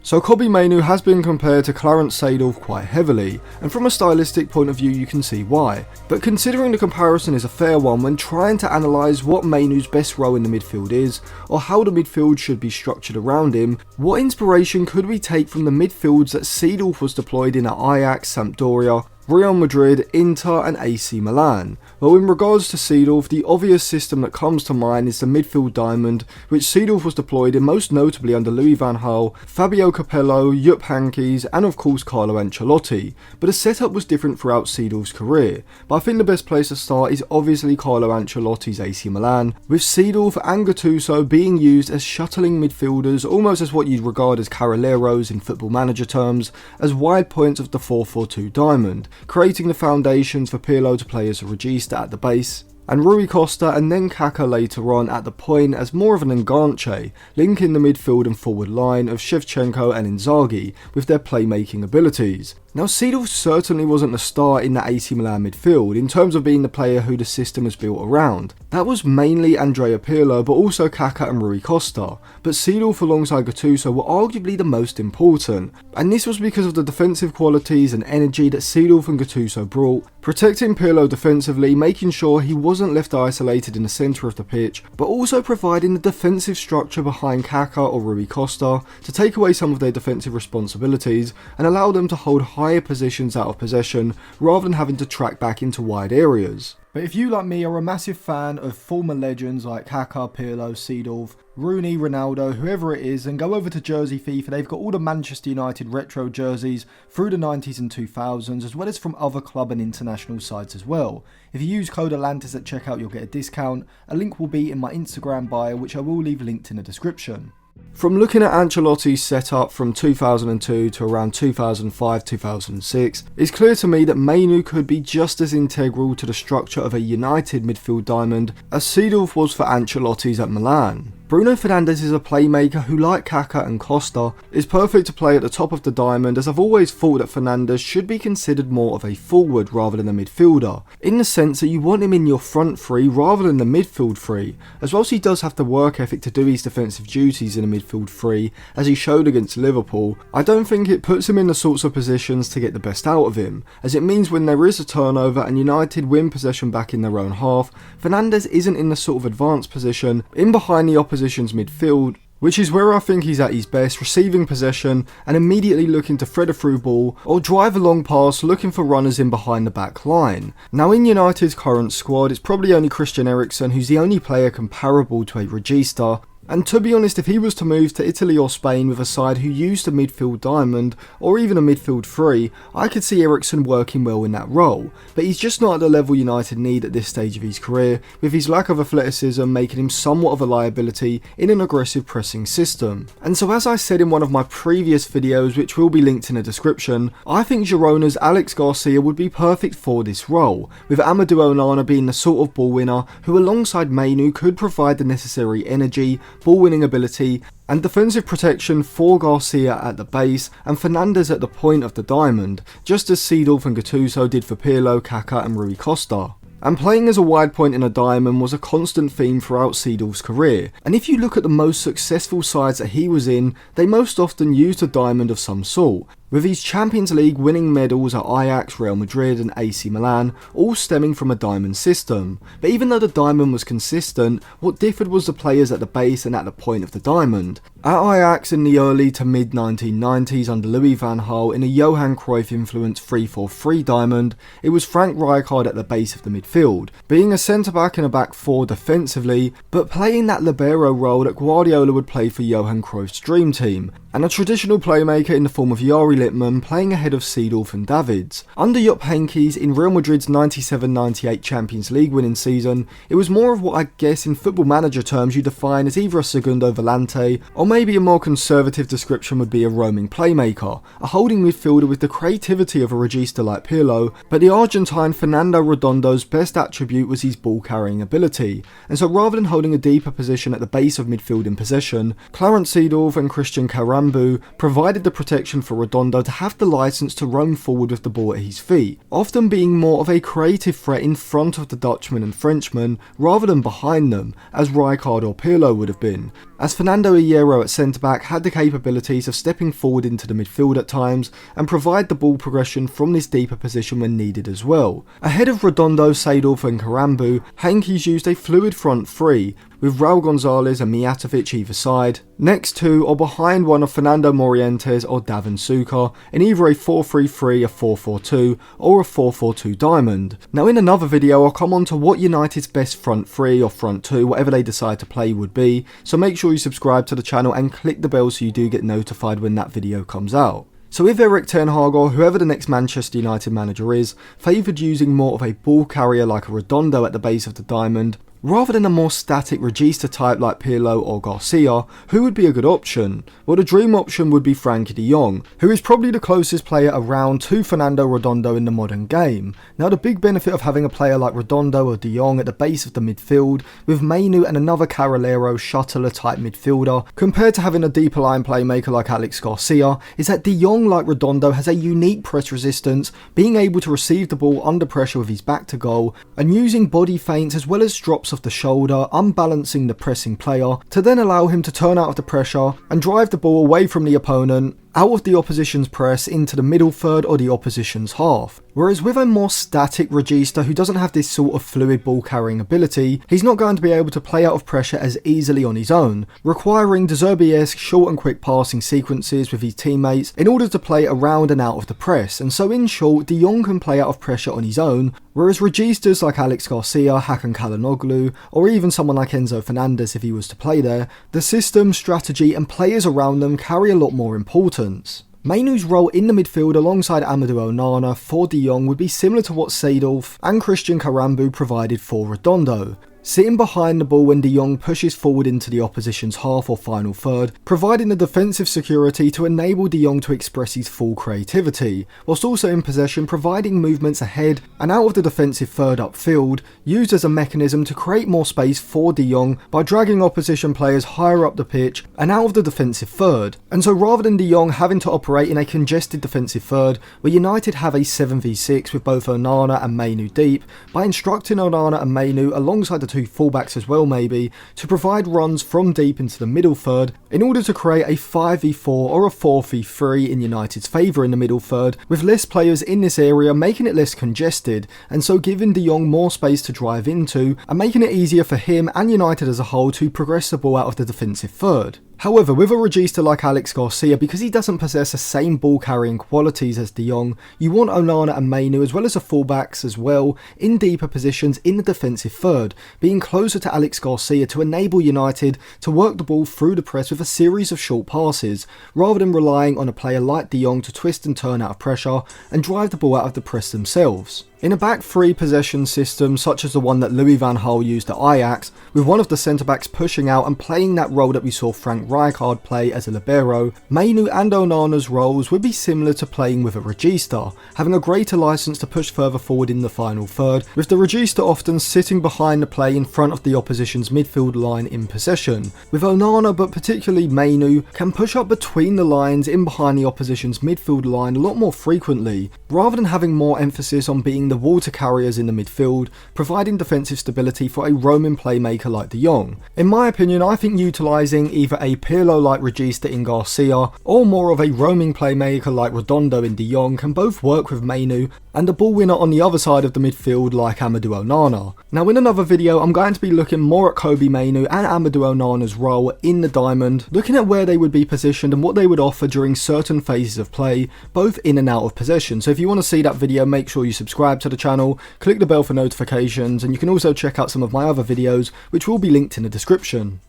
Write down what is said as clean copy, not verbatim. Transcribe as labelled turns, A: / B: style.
A: So Kobbie Mainoo has been compared to Clarence Seedorf quite heavily, and from a stylistic point of view you can see why. But considering the comparison is a fair one when trying to analyse what Mainoo's best role in the midfield is, or how the midfield should be structured around him, what inspiration could we take from the midfields that Seedorf was deployed in at Ajax, Sampdoria, Real Madrid, Inter and AC Milan? Well, in regards to Seedorf, the obvious system that comes to mind is the midfield diamond, which Seedorf was deployed in most notably under Louis van Gaal, Fabio Capello, Jupp Heynckes and of course Carlo Ancelotti, but the setup was different throughout Seedorf's career. But I think the best place to start is obviously Carlo Ancelotti's AC Milan, with Seedorf and Gattuso being used as shuttling midfielders, almost as what you'd regard as carrileros in football manager terms, as wide points of the 4-4-2 diamond, creating the foundations for Pirlo to play as a regista at the base, and Rui Costa and then Kaká later on at the point as more of an enganche, linking the midfield and forward line of Shevchenko and Inzaghi with their playmaking abilities. Now Seedorf certainly wasn't the star in the AC Milan midfield in terms of being the player who the system was built around. That was mainly Andrea Pirlo but also Kaká and Rui Costa, but Seedorf alongside Gattuso were arguably the most important, and this was because of the defensive qualities and energy that Seedorf and Gattuso brought, protecting Pirlo defensively, making sure he wasn't left isolated in the centre of the pitch, but also providing the defensive structure behind Kaká or Rui Costa to take away some of their defensive responsibilities and allow them to hold higher positions out of possession rather than having to track back into wide areas. But if you, like me, are a massive fan of former legends like Kaká, Pirlo, Seedorf, Rooney, Ronaldo, whoever it is, then go over to Jersey FIFA. They've got all the Manchester United retro jerseys through the 90s and 2000s, as well as from other club and international sites as well. If you use code Atlantis at checkout, you'll get a discount. A link will be in my Instagram bio, which I will leave linked in the description. From looking at Ancelotti's setup from 2002 to around 2005-2006, it's clear to me that Mainoo could be just as integral to the structure of a United midfield diamond as Seedorf was for Ancelotti's at Milan. Bruno Fernandes is a playmaker who, like Kaká and Costa, is perfect to play at the top of the diamond, as I've always thought that Fernandes should be considered more of a forward rather than a midfielder, in the sense that you want him in your front three rather than the midfield three, as whilst he does have the work ethic to do his defensive duties in a midfield three, as he showed against Liverpool, I don't think it puts him in the sorts of positions to get the best out of him, as it means when there is a turnover and United win possession back in their own half, Fernandes isn't in the sort of advanced position in behind the opposition's midfield, which is where I think he's at his best, receiving possession and immediately looking to thread a through ball or drive a long pass looking for runners in behind the back line. Now in United's current squad, it's probably only Christian Eriksen who's the only player comparable to a regista. And to be honest, if he was to move to Italy or Spain with a side who used a midfield diamond, or even a midfield three, I could see Eriksen working well in that role, but he's just not at the level United need at this stage of his career, with his lack of athleticism making him somewhat of a liability in an aggressive pressing system. And so as I said in one of my previous videos, which will be linked in the description, I think Girona's Alex Garcia would be perfect for this role, with Amadou Onana being the sort of ball winner who alongside Mainoo could provide the necessary energy, ball winning ability and defensive protection for Garcia at the base and Fernandes at the point of the diamond, just as Seedorf and Gattuso did for Pirlo, Kaká and Rui Costa. And playing as a wide point in a diamond was a constant theme throughout Seedorf's career, and if you look at the most successful sides that he was in, they most often used a diamond of some sort, with his Champions League winning medals at Ajax, Real Madrid and AC Milan all stemming from a diamond system. But even though the diamond was consistent, what differed was the players at the base and at the point of the diamond. At Ajax in the early to mid 1990s under Louis van Gaal in a Johan Cruyff influenced 3-4-3 diamond, it was Frank Rijkaard at the base of the midfield, being a centre back and a back four defensively, but playing that libero role that Guardiola would play for Johan Cruyff's dream team, and a traditional playmaker in the form of Jari Littmann playing ahead of Seedorf and Davids. Under Jupp Heynckes in Real Madrid's 97-98 Champions League winning season, it was more of what I guess in football manager terms you define as either a Segundo Volante, or maybe a more conservative description would be a roaming playmaker, a holding midfielder with the creativity of a regista like Pirlo, but the Argentine Fernando Redondo's best attribute was his ball carrying ability, and so rather than holding a deeper position at the base of midfield in possession, Clarence Seedorf and Christian Karaman Karambou provided the protection for Redondo to have the license to roam forward with the ball at his feet, often being more of a creative threat in front of the Dutchman and Frenchman rather than behind them, as Rijkaard or Pirlo would have been, as Fernando Hierro at centre-back had the capabilities of stepping forward into the midfield at times and provide the ball progression from this deeper position when needed as well. Ahead of Redondo, Seedorf and Karambou, Heynckes used a fluid front three, with Raul Gonzalez and Mijatovic either side, next to or behind one of Fernando Morientes or Davin Suker, in either a 4-3-3, a 4-4-2 or a 4-4-2 diamond. Now in another video I'll come on to what United's best front three or front two, whatever they decide to play, would be, so make sure you subscribe to the channel and click the bell so you do get notified when that video comes out. So if Erik ten Hag or whoever the next Manchester United manager is, favoured using more of a ball carrier like a Redondo at the base of the diamond, rather than a more static regista type like Pirlo or Garcia, who would be a good option? Well, the dream option would be Frenkie de Jong, who is probably the closest player around to Fernando Redondo in the modern game. Now the big benefit of having a player like Redondo or de Jong at the base of the midfield, with Mainoo and another Carrilero shuttler type midfielder, compared to having a deeper line playmaker like Alex Garcia, is that de Jong, like Redondo, has a unique press resistance, being able to receive the ball under pressure with his back to goal, and using body feints as well as drops off the shoulder, unbalancing the pressing player, to then allow him to turn out of the pressure and drive the ball away from the opponent, out of the opposition's press into the middle third or the opposition's half. Whereas with a more static regista who doesn't have this sort of fluid ball carrying ability, he's not going to be able to play out of pressure as easily on his own, requiring De Zerbi-esque short and quick passing sequences with his teammates in order to play around and out of the press, and so in short, de Jong can play out of pressure on his own, whereas registas like Alex Garcia, Hakan Çalhanoğlu, or even someone like Enzo Fernandez if he was to play there, the system, strategy and players around them carry a lot more importance. Mainoo's role in the midfield alongside Amadou Onana for de Jong would be similar to what Seedorf and Christian Karambou provided for Redondo, sitting behind the ball when de Jong pushes forward into the opposition's half or final third, providing the defensive security to enable de Jong to express his full creativity, whilst also in possession providing movements ahead and out of the defensive third upfield, used as a mechanism to create more space for de Jong by dragging opposition players higher up the pitch and out of the defensive third. And so rather than de Jong having to operate in a congested defensive third, where United have a 7v6 with both Onana and Mainoo deep, by instructing Onana and Mainoo alongside the two fullbacks as well maybe, to provide runs from deep into the middle third in order to create a 5v4 or a 4v3 in United's favour in the middle third, with less players in this area making it less congested, and so giving de Jong more space to drive into and making it easier for him and United as a whole to progress the ball out of the defensive third. However, with a regista like Alex Garcia, because he doesn't possess the same ball carrying qualities as de Jong, you want Onana and Mainoo as well as the fullbacks as well in deeper positions in the defensive third, being closer to Alex Garcia to enable United to work the ball through the press with a series of short passes, rather than relying on a player like de Jong to twist and turn out of pressure and drive the ball out of the press themselves. In a back three possession system such as the one that Louis van Gaal used at Ajax, with one of the centre-backs pushing out and playing that role that we saw Frank Rijkaard play as a libero, Mainoo and Onana's roles would be similar to playing with a regista, having a greater licence to push further forward in the final third, with the regista often sitting behind the play in front of the opposition's midfield line in possession, with Onana but particularly Mainoo can push up between the lines in behind the opposition's midfield line a lot more frequently, rather than having more emphasis on being the water carriers in the midfield, providing defensive stability for a roaming playmaker like de Jong. In my opinion, I think utilising either a Pirlo-like regista in Garcia or more of a roaming playmaker like Redondo in de Jong can both work with Mainoo and a ball winner on the other side of the midfield like Amadou Onana. Now in another video I'm going to be looking more at Kobbie Mainoo and Amadou Onana's role in the diamond, looking at where they would be positioned and what they would offer during certain phases of play, both in and out of possession. So if you want to see that video, make sure you subscribe to the channel, click the bell for notifications, and you can also check out some of my other videos which will be linked in the description.